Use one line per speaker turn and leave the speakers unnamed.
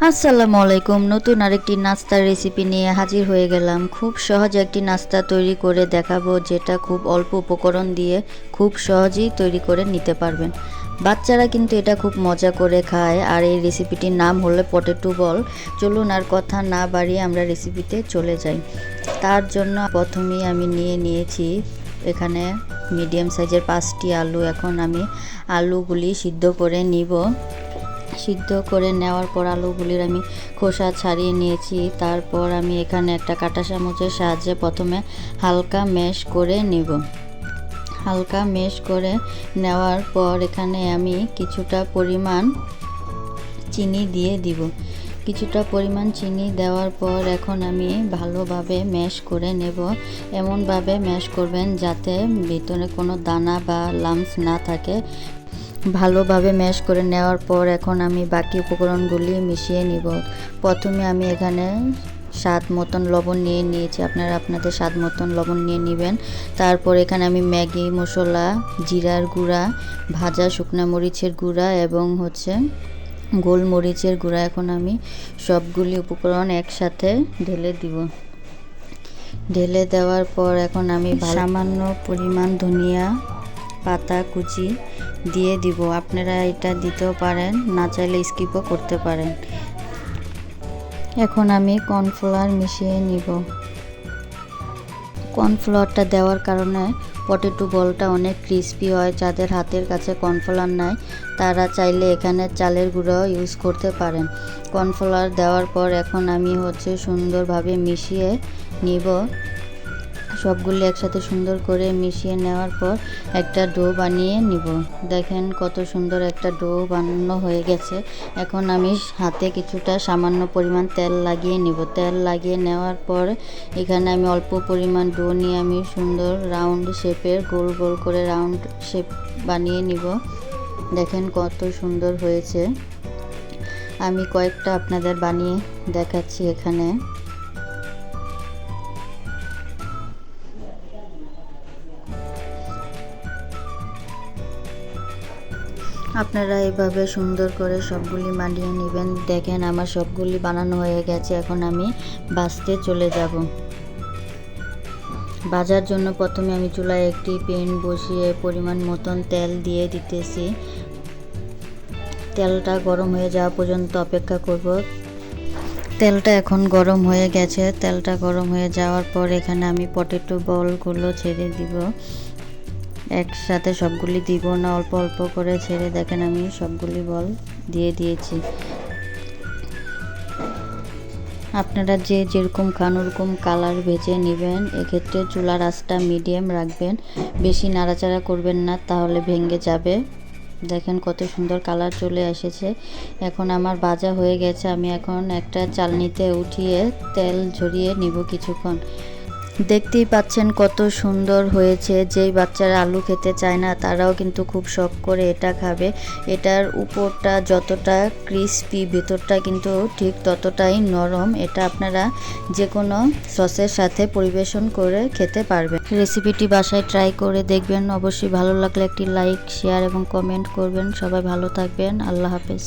আসসালামু আলাইকুম। নতুন আরেকটি নাস্তার রেসিপি নিয়ে হাজির হয়ে গেলাম। খুব সহজ একটি নাস্তা তৈরি করে দেখাবো, যেটা খুব অল্প উপকরণ দিয়ে খুব সহজেই তৈরি করে নিতে পারবেন। বাচ্চারা কিন্তু এটা খুব মজা করে খায়। আর এই রেসিপিটির নাম হলো পটেটো বল। চলুন আর কথা না বাড়িয়ে আমরা রেসিপিতে চলে যাই। তার জন্য প্রথমেই আমি নিয়েছি এখানে মিডিয়াম সাইজের 5টি আলু। এখন আমি আলুগুলি সিদ্ধ করে নিব। সিদ্ধ করে নেওয়ার পর আলুগুলির আমি খোসা ছাড়িয়ে নিয়েছি। তারপর আমি এখানে একটা কাঁটা চামচের সাহায্যে প্রথমে হালকা ম্যাশ করে নিব। হালকা ম্যাশ করে নেওয়ার পর এখানে আমি কিছুটা পরিমাণ চিনি দিয়ে দিব। কিছুটা পরিমাণ চিনি দেওয়ার পর এখন আমি ভালোভাবে ম্যাশ করে নেব। এমনভাবে ম্যাশ করবেন যাতে ভিতরে কোনো দানা বা লাম্পস না থাকে। ভালোভাবে ম্যাশ করে নেওয়ার পর এখন আমি বাকি উপকরণগুলি মিশিয়ে নিব। প্রথমে আমি এখানে স্বাদ মতন লবণ নিয়েছি। আপনারা আপনাদের স্বাদ মতন লবণ নিয়ে নেবেন। তারপর এখানে আমি ম্যাগি মশলা, জিরার গুঁড়া, ভাজা শুকনা মরিচের গুঁড়া এবং গোলমরিচের গুঁড়া এখন আমি সবগুলি উপকরণ একসাথে ঢেলে দিব। ঢেলে দেওয়ার পর এখন আমি সামান্য পরিমাণ ধনিয়া পাতা কুচি দিয়ে দিব। আপনারা এটা দিতেও পারেন, না চাইলে স্কিপও করতে পারেন। এখন আমি কর্নফ্লাওয়ার মিশিয়ে নিব। কর্নফ্লাওয়ারটা দেওয়ার কারণে পটেটো বলটা অনেক ক্রিস্পি হয়। যাদের হাতের কাছে কর্নফ্লাওয়ার নাই তারা চাইলে এখানে চালের গুঁড়ো ইউজ করতে পারেন। কর্নফ্লাওয়ার দেওয়ার পর এখন আমি সুন্দরভাবে মিশিয়ে নিব। সবগুলি একসাথে সুন্দর করে মিশিয়ে নেওয়ার পর একটা ডো বানিয়ে নিব। দেখেন কত সুন্দর একটা ডো বানানো হয়ে গেছে। এখন আমি হাতে কিছুটা সামান্য পরিমাণ তেল লাগিয়ে নিব। তেল লাগিয়ে নেওয়ার পর এখানে আমি অল্প পরিমাণ ডো নিয়ে আমি সুন্দর রাউন্ড শেপের গোল গোল করে রাউন্ড শেপ বানিয়ে নিব। দেখেন কত সুন্দর হয়েছে। আমি কয়েকটা আপনাদের বানিয়ে দেখাচ্ছি এখানে। আপনারা এভাবে সুন্দর করে সবগুলি বানিয়ে নেবেন। দেখেন আমার সবগুলি বানানো হয়ে গেছে। এখন আমি ভাজতে চলে যাব। ভাজার জন্য প্রথমে আমি চুলায় একটি প্যান বসিয়ে পরিমাণ মতন তেল দিয়ে দিতেছি। তেলটা গরম হয়ে যাওয়া পর্যন্ত অপেক্ষা করব। তেলটা এখন গরম হয়ে গেছে। তেলটা গরম হয়ে যাওয়ার পর এখানে আমি পটেটো বলগুলো ছেড়ে দিব। একসাথে সবগুলি দিব না, অল্প অল্প করে ছেড়ে দেখেন আমি সবগুলি বল দিয়ে দিয়েছি। আপনারা যেরকম খান ওরকম কালার ভেজে নেবেন। এক্ষেত্রে চুলার আঁচটা মিডিয়াম রাখবেন, বেশি নাড়াচাড়া করবেন না, তাহলে ভেঙে যাবে। দেখেন কত সুন্দর কালার চলে এসেছে। এখন আমার ভাজা হয়ে গেছে। আমি এখন একটা চালনিতে উঠিয়ে তেল ঝরিয়ে নিব কিছুক্ষণ। দেখতেই পাচ্ছেন কত সুন্দর হয়েছে। যেই বাচ্চারা আলু খেতে চায় না তারাও কিন্তু খুব শখ করে এটা খাবে। এটার উপরটা যতটা ক্রিস্পি, ভেতরটা কিন্তু ঠিক ততটাই নরম। এটা আপনারা যে কোনো সসের সাথে পরিবেশন করে খেতে পারবেন। রেসিপিটি বাসায় ট্রাই করে দেখবেন। অবশ্যই ভালো লাগলে একটি লাইক, শেয়ার এবং কমেন্ট করবেন। সবাই ভালো থাকবেন। আল্লাহ হাফেজ।